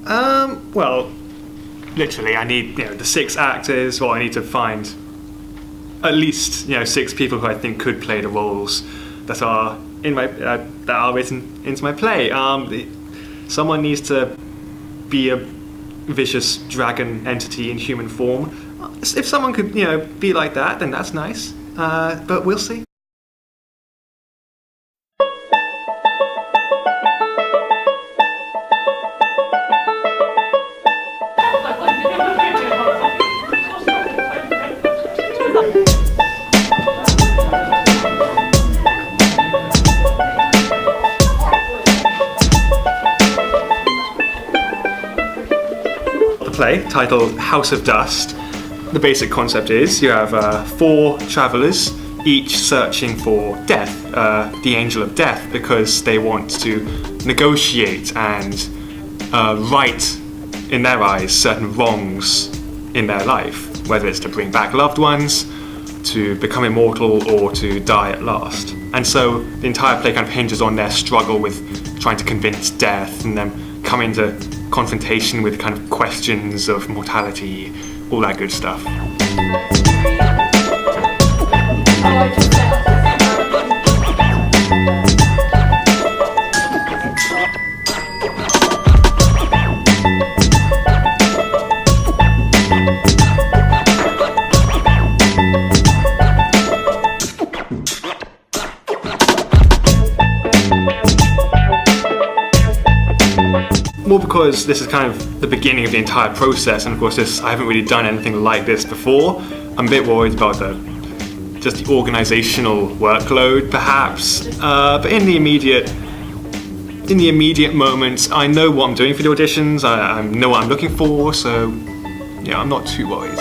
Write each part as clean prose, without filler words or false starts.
Well, literally, I need the 6 actors. Well, I need to find at least 6 people who I think could play the roles that are in my that are written into my play. Someone needs to be a vicious dragon entity in human form. If someone could be like that, then that's nice. But we'll see. Play titled House of Dust. The basic concept is you have 4 travellers, each searching for death, the angel of death, because they want to negotiate and right, in their eyes, certain wrongs in their life, whether it's to bring back loved ones, to become immortal, or to die at last. And so the entire play kind of hinges on their struggle with trying to convince death and them come into confrontation with kind of questions of mortality, all that good stuff. More because this is kind of the beginning of the entire process, and of course I haven't really done anything like this before. I'm a bit worried about the organizational workload, perhaps. But in the immediate moments, I know what I'm doing for the auditions. I know what I'm looking for, so yeah, I'm not too worried.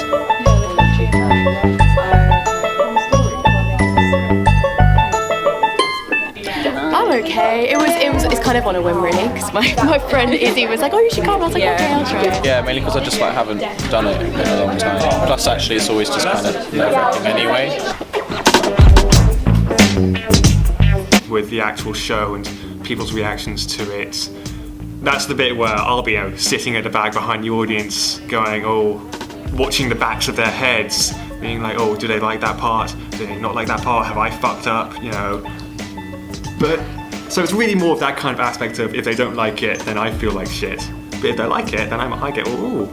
Okay, it's kind of on a whim really, because my friend Izzy was like, oh, you should come. I was like, okay, I'll try. Yeah, mainly because I just haven't done it in a long time. Plus, actually, it's always just kind of nerve-wracking anyway. With the actual show and people's reactions to it, that's the bit where I'll be sitting at the back behind the audience, going, watching the backs of their heads, being like, do they like that part? Do they not like that part? Have I fucked up? But so it's really more of that kind of aspect of if they don't like it, then I feel like shit. But if they like it, then I get ooh.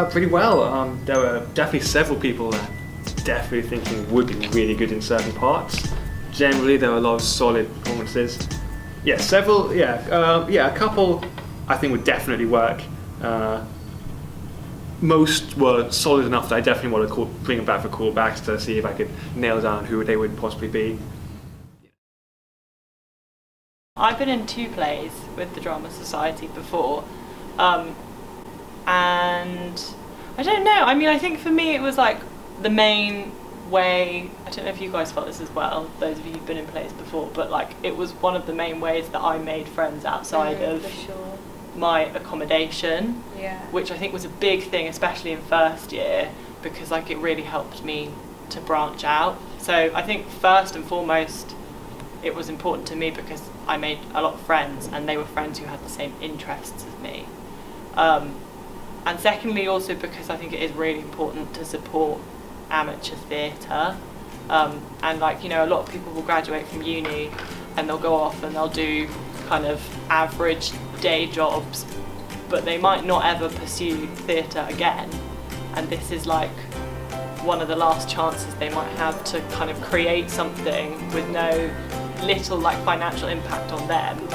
Pretty well. There were definitely several people that definitely thinking would be really good in certain parts. Generally, there were a lot of solid performances. Yeah, several. A couple I think would definitely work. Most were solid enough that I definitely want to bring them back for callbacks to see if I could nail down who they would possibly be. I've been in 2 plays with the Drama Society before. And I don't know, I think for me it was like the main way, I don't know if you guys felt this as well, those of you who've been in plays before, but like it was one of the main ways that I made friends outside of my accommodation, which I think was a big thing, especially in first year, because like it really helped me to branch out. So I think first and foremost it was important to me because I made a lot of friends and they were friends who had the same interests as me. And secondly, also because I think it is really important to support amateur theatre. And like, a lot of people will graduate from uni and they'll go off and they'll do kind of average day jobs, but they might not ever pursue theatre again. And this is like one of the last chances they might have to kind of create something with no little like financial impact on them.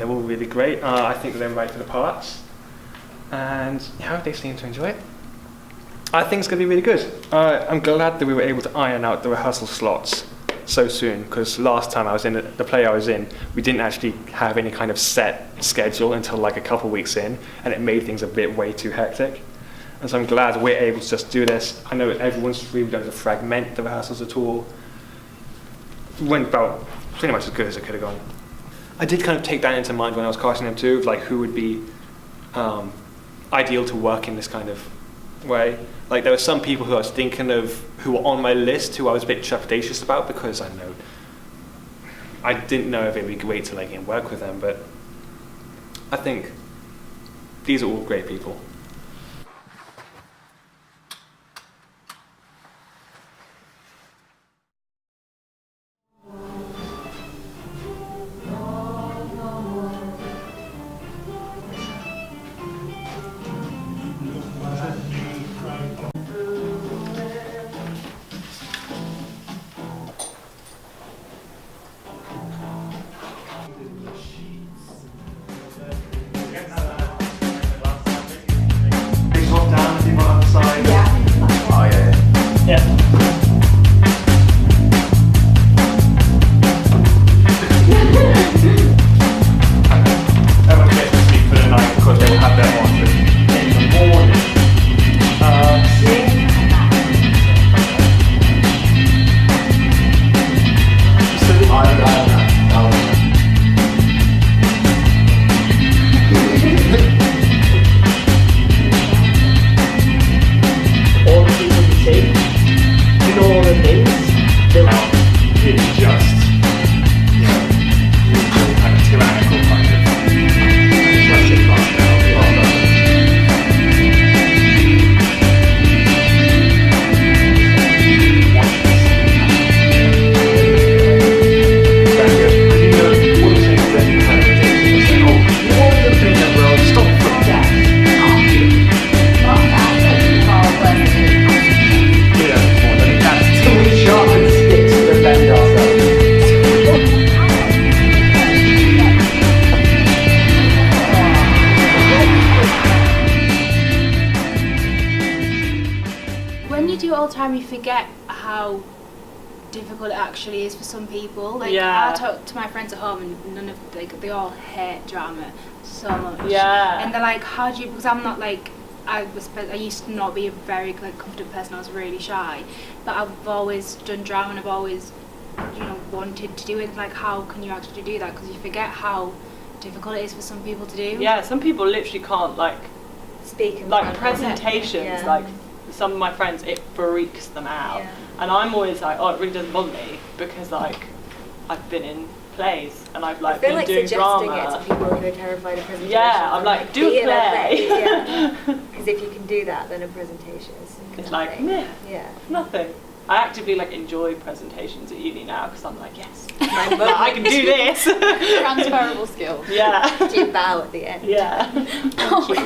they're all really great. I think they're right for the parts, and they seem to enjoy it. I think it's going to be really good. I'm glad that we were able to iron out the rehearsal slots so soon, because last time I was in the play I was in, we didn't actually have any kind of set schedule until like a couple weeks in, and it made things a bit way too hectic. And so I'm glad we're able to just do this. I know everyone's really going to fragment the rehearsals at all. It went about pretty much as good as it could have gone. I did kind of take that into mind when I was casting them too, like who would be ideal to work in this kind of way. Like there were some people who I was thinking of who were on my list who I was a bit trepidatious about, because I didn't know if it would be great to like work with them, but I think these are all great people. You forget how difficult it actually is for some people. Like I talk to my friends at home, and none of they all hate drama so much. Yeah. And they're like, how do you? Because I'm not like I used to not be a very like confident person. I was really shy, but I've always done drama, and I've always wanted to do it. Like, how can you actually do that? Because you forget how difficult it is for some people to do. Yeah, some people literally can't like speak in like presentations. Like some of my friends, it freaks them out, and I'm always like, oh, it really doesn't bother me, because like I've been in plays and I've like been doing drama. It to people who are terrified of presentation. Yeah, I'm like, do a play. Because if you can do that, then a presentation is it's like nothing. I actively like enjoy presentations at uni now, because I'm like, yes, I can do this. Transferable skills. Yeah. Do you bow at the end? Yeah. Thank you.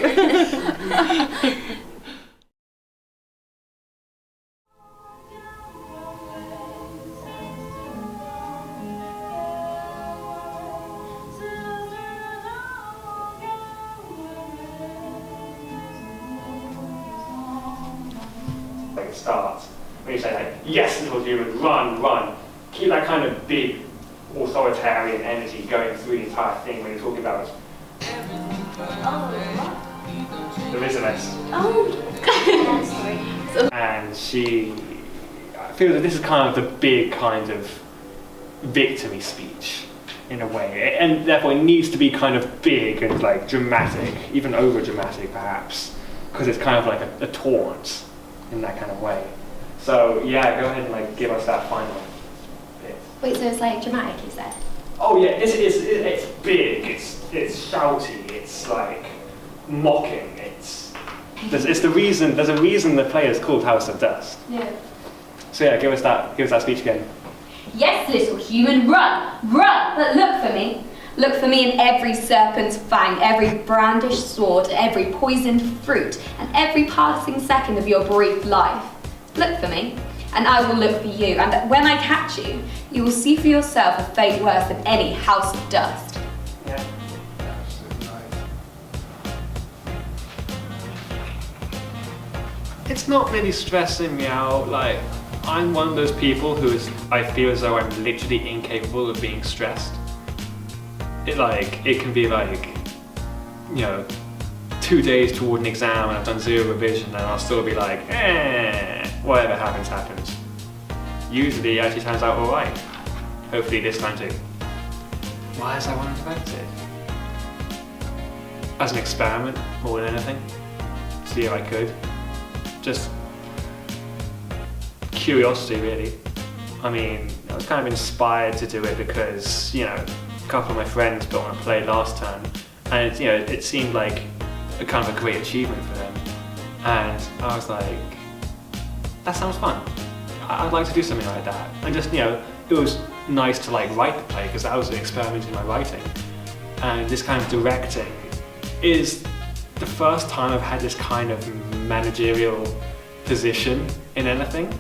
Like start when you say like, yes, little human, run, run. Keep that kind of big authoritarian energy going through the entire thing when you're talking about the Rhythmist. Oh. And I feel that this is kind of the big kind of victory speech in a way, and therefore it needs to be kind of big and like dramatic, even over dramatic perhaps, because it's kind of like a taunt in that kind of way. So yeah, go ahead and like give us that final bit. Wait, so it's like dramatic, you said? Oh yeah, it's big, it's shouty, it's like mocking, there's a reason the play is called House of Dust. Yeah. So yeah, give us that speech again. Yes, little human, run, but look for me. Look for me in every serpent's fang, every brandished sword, every poisoned fruit, and every passing second of your brief life. Look for me, and I will look for you, and when I catch you, you will see for yourself a fate worse than any house of dust. Yeah. It's not really stressing me out. Like, I'm one of those people I feel as though I'm literally incapable of being stressed. It can be like, 2 days toward an exam and I've done 0 revision and I'll still be like, whatever happens, happens. Usually it actually turns out alright. Hopefully this time too. Why has I wanted to invent it? As an experiment more than anything. See if I could. Just curiosity really. I mean, I was kind of inspired to do it because, a couple of my friends put on a play last term and it seemed like a kind of a great achievement for them. And I was like, that sounds fun. I'd like to do something like that. And just, it was nice to write the play because that was an experiment in my writing. And this kind of directing is the first time I've had this kind of managerial position in anything.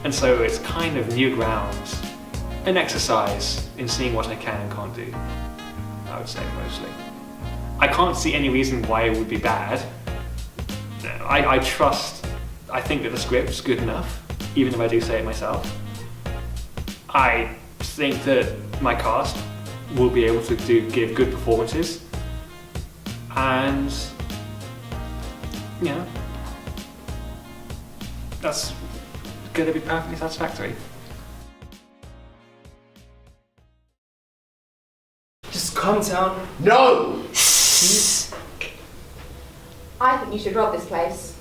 And so it's kind of new grounds, an exercise in seeing what I can and can't do, I would say mostly. I can't see any reason why it would be bad. I think that the script's good enough, even if I do say it myself. I think that my cast will be able to give good performances, and that's going to be perfectly satisfactory. Just calm down. No! I think you should rob this place.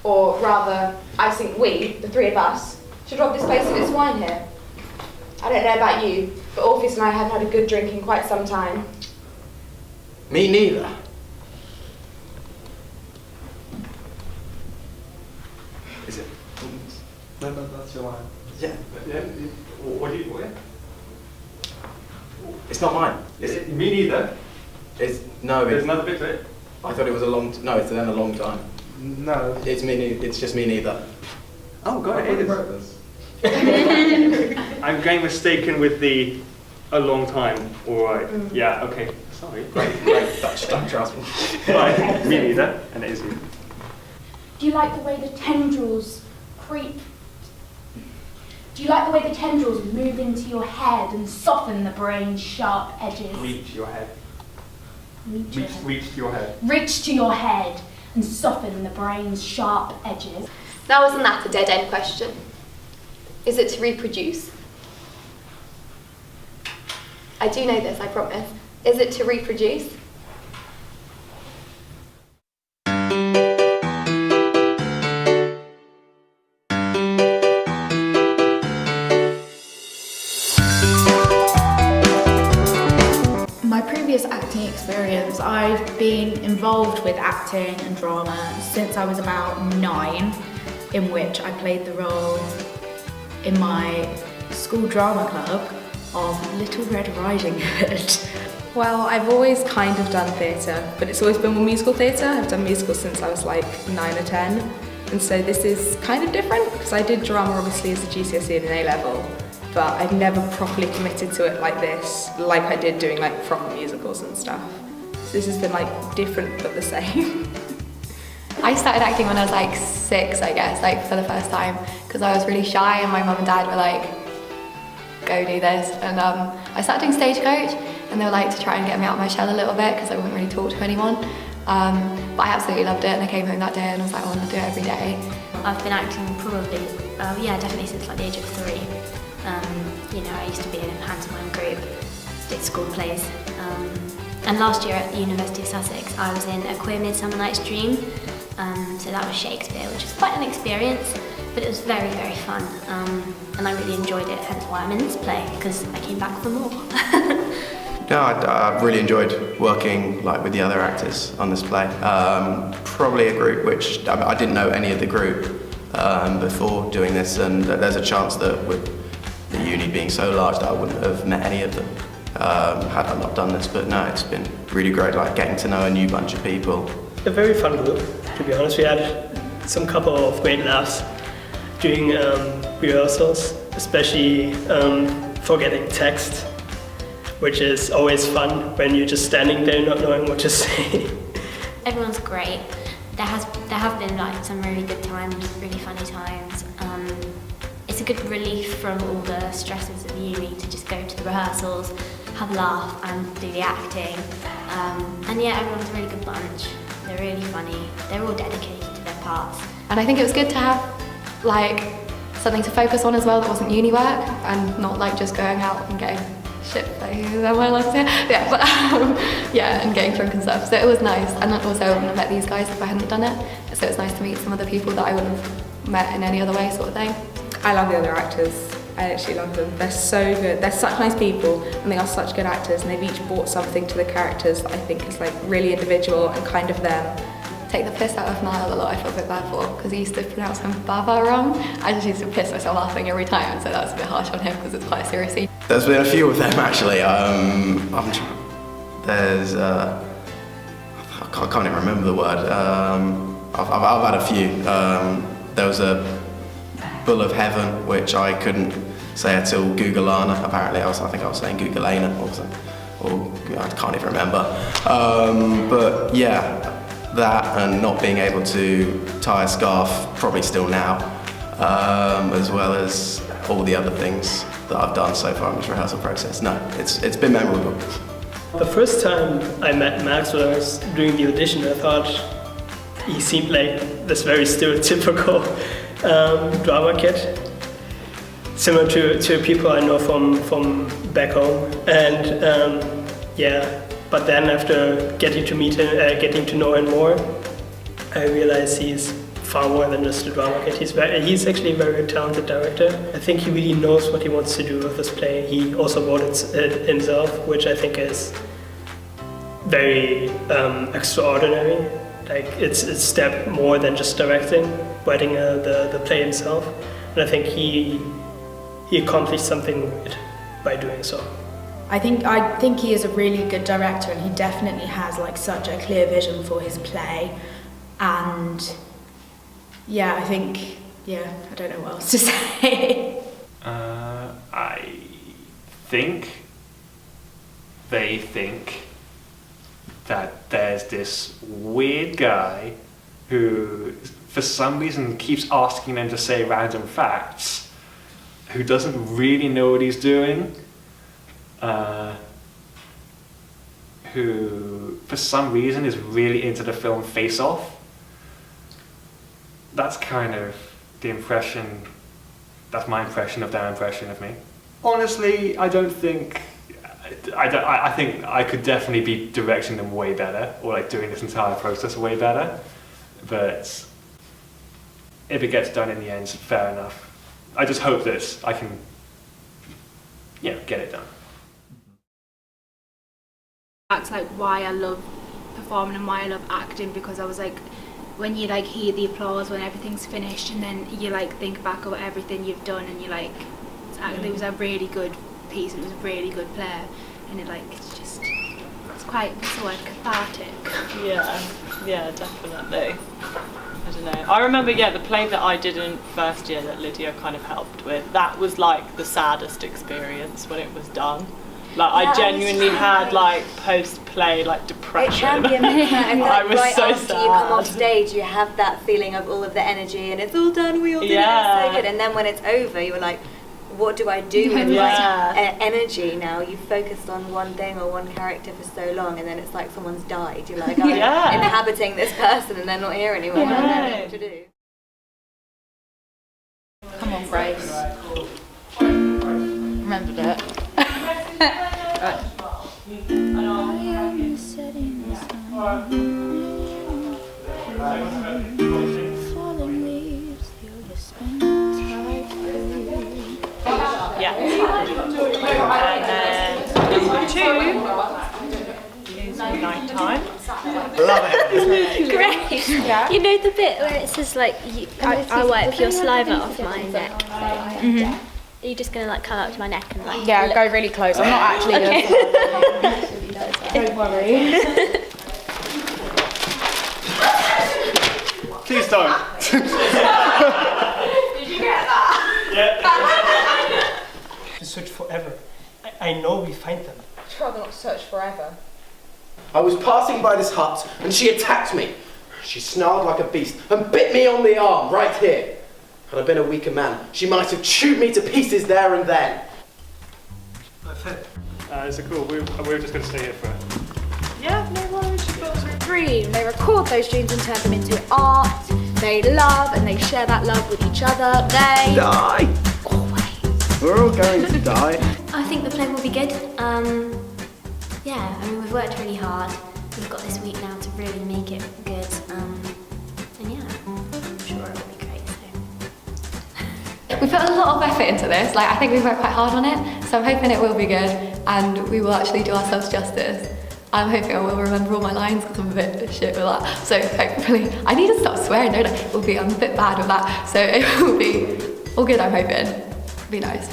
Or rather, I think we, the 3 of us, should rob this place of its wine here. I don't know about you, but Orpheus and I haven't had a good drink in quite some time. Me neither. Is it? No, that's your line. Yeah. What do you? It's not mine. Is Me neither. No. There's another bit to it. I thought it was a long. No, it's been a long time. No. It's me. It's just me neither. Oh God, it is. I'm getting mistaken with a long time. All right. Yeah. Okay. Sorry. Great. Don't trust me. Right. Me neither. And it is you. Do you like the way the tendrils creep? Do you like the way the tendrils move into your head and soften the brain's sharp edges? Reach your head. Reach to your head. Reach to your head and soften the brain's sharp edges. Now, isn't that a dead-end question? Is it to reproduce? I do know this, I promise. Is it to reproduce? My previous acting experience, I've been involved with acting and drama since I was about 9, in which I played the role in my school drama club of Little Red Riding Hood. Well, I've always kind of done theatre, but it's always been musical theatre. I've done musicals since I was like 9 or 10, and so this is kind of different because I did drama obviously as a GCSE and an A-level, but I've never properly committed to it like this, like I did doing like proper musicals and stuff. So this has been like different but the same. I started acting when I was like 6, I guess, like for the first time, because I was really shy and my mum and dad were like, go do this. And I started doing Stagecoach and they were like to try and get me out of my shell a little bit because I wouldn't really talk to anyone. But I absolutely loved it and I came home that day and I was like, I want to do it every day. I've been acting probably, definitely since like the age of 3. I used to be in a pantomime group, did school plays. And last year at the University of Sussex, I was in A Queer Midsummer Night's Dream. So that was Shakespeare, which was quite an experience, but it was very, very fun. And I really enjoyed it, hence why I'm in this play, because I came back for more. No, I really enjoyed working with the other actors on this play. Probably a group which I didn't know any of the group before doing this, and there's a chance that with the uni being so large that I wouldn't have met any of them had I not done this. But no, it's been really great, getting to know a new bunch of people. A very fun group, to be honest. We had some couple of great laughs during rehearsals, especially forgetting text, which is always fun when you're just standing there not knowing what to say. Everyone's great. there have been like some really good times, really funny times. It's a good relief from all the stresses of uni to just go to the rehearsals, have a laugh and do the acting. And yeah, everyone's a really good bunch. They're really funny. They're all dedicated to their parts. And I think it was good to have like something to focus on as well that wasn't uni work and not like just going out and getting shit, like who am I allowed to say? Yeah, but yeah, and getting drunk and stuff. So it was nice. And also I wouldn't have met these guys if I hadn't done it. So it's nice to meet some other people that I wouldn't have met in any other way, sort of thing. I love the other actors. I actually love them. They're so good. They're such nice people and they are such good actors, and they've each brought something to the characters that I think is like really individual and kind of them. Take the piss out of Niall a lot, I feel a bit bad for, because he used to pronounce him Baba wrong. I just used to piss myself laughing every time, so that was a bit harsh on him because it's quite a serious scene. There's been a few of them actually. There's I can't even remember the word. I've had a few. There was a Bull of Heaven, which I couldn't say until Googleana. Apparently, I think I was saying Googleana or I can't even remember. But yeah, that and not being able to tie a scarf, probably still now, as well as all the other things that I've done so far in this rehearsal process. No, it's been memorable. The first time I met Max when I was doing the audition, I thought he seemed like this very stereotypical drama kid, similar to people I know from back home. And yeah, but then after getting to meet him, getting to know him more, I realized he's far more than just a drama kid. He's actually a very talented director. I think he really knows what he wants to do with this play. He also wrote it himself, which I think is very extraordinary. Like it's a step more than just directing, writing the play himself. And I think he accomplished something by doing so. I think he is a really good director, and he definitely has like such a clear vision for his play. And yeah, I don't know what else to say. I think they think that there's this weird guy who, for some reason, keeps asking them to say random facts, who doesn't really know what he's doing, who, for some reason, is really into the film Face Off. That's kind of the impression, that's my impression of their impression of me. Honestly, I think I could definitely be directing them way better, or like doing this entire process way better, but if it gets done in the end, fair enough. I just hope that I can, get it done. That's like why I love performing and why I love acting, because I was like, when you like hear the applause when everything's finished, and then you like think back about everything you've done, and you like, it was a really good piece, it was a really good play, and it's quite, what's the word, cathartic. Yeah, definitely. I don't know. I remember, the play that I did in first year that Lydia kind of helped with, that was like the saddest experience when it was done. Like I genuinely had like post-play like depression. It can be amazing. And I was right so after sad. you come off stage, you have that feeling of all of the energy, and it's all done. We all did it. It's so good. And then when it's over, you're like, what do I do with my energy now? You've focused on one thing or one character for so long, and then it's like someone's died. You're like, I'm inhabiting this person, and they're not here anymore. I don't know what to do. Come on, Grace. Remembered it. Right. Yeah. And then number 2 is night time. Love it. Great. Yeah. You know the bit where it says like, I wipe your saliva off my neck. Mm-hmm. Are you just gonna like come up to my neck and like? Yeah, go really close. I'm not actually gonna. Don't worry. Please don't. Did you get that? Yeah. To search forever. I know we find them. I'd rather not search forever. I was passing by this hut and she attacked me. She snarled like a beast and bit me on the arm, right here. Had I been a weaker man, she might have chewed me to pieces there and then. So cool. We were just going to stay here for. Yeah, no worries. Dream. They record those dreams and turn them into art. They love and they share that love with each other. They Die! always. We're all going to die. I think the play will be good. Yeah, I mean, we've worked really hard. We've got this week now to really make it good. And yeah, I'm sure it will be great. So. We put a lot of effort into this. Like, I think we've worked quite hard on it, so I'm hoping it will be good and we will actually do ourselves justice. I'm hoping I will remember all my lines because I'm a bit shit with that. So hopefully, I need to stop swearing, don't I? I'm a bit bad with that. So it will be all good, I'm hoping. It'll be nice.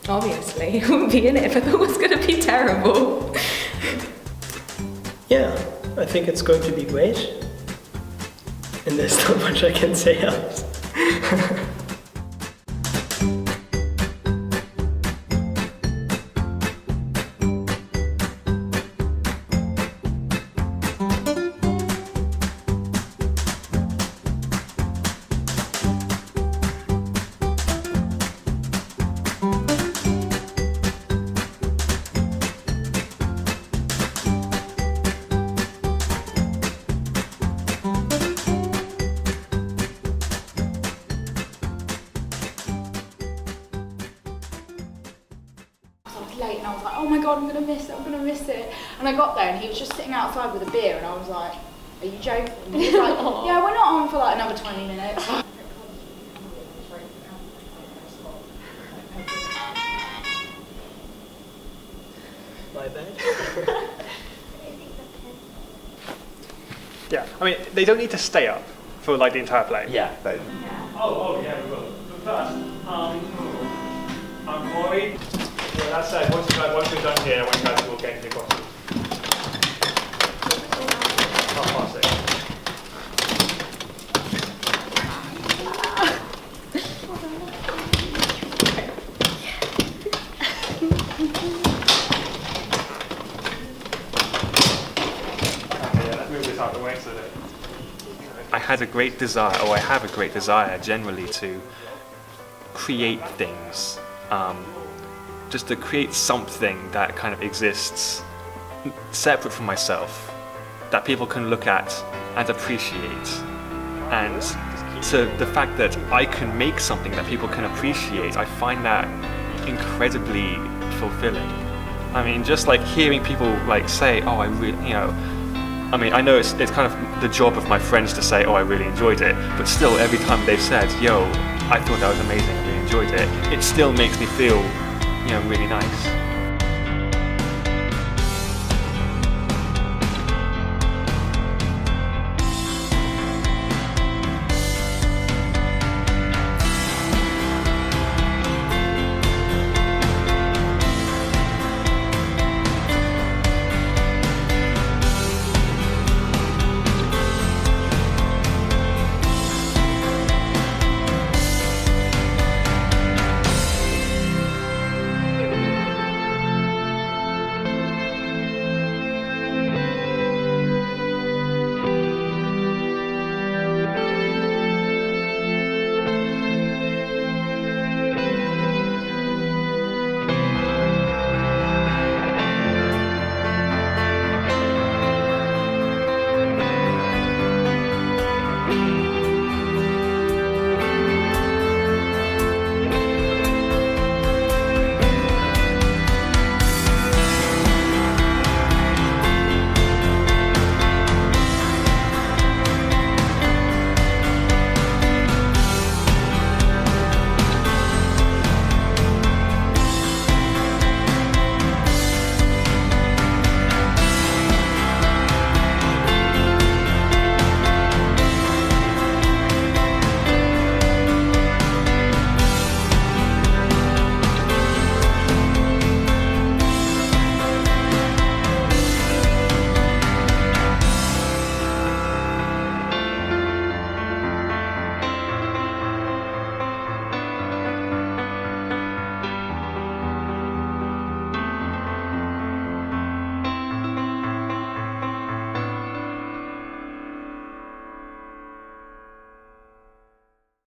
Obviously, I wouldn't be in it if I thought it was going to be terrible. Yeah, I think it's going to be great. And there's not much I can say else. Late and I was like, oh my god, I'm gonna miss it. And I got there and he was just sitting outside with a beer and I was like, are you joking? And he was like, yeah, we're not on for like another 20 minutes. My bad. Yeah, I mean, they don't need to stay up for like the entire play. Yeah. Oh, yeah, we will. But first, I'm Roy. Yeah, that's it. Once we're done here, I want you guys to walk into the costume. 6:30. I had a great desire, or I have a great desire generally to create things, just to create something that kind of exists separate from myself, that people can look at and appreciate. And so the fact that I can make something that people can appreciate, I find that incredibly fulfilling. I mean, just like hearing people like say, oh, I really, I mean, I know it's kind of the job of my friends to say, oh, I really enjoyed it, but still every time they've said, yo, I thought that was amazing, I really enjoyed it, it still makes me feel, really nice.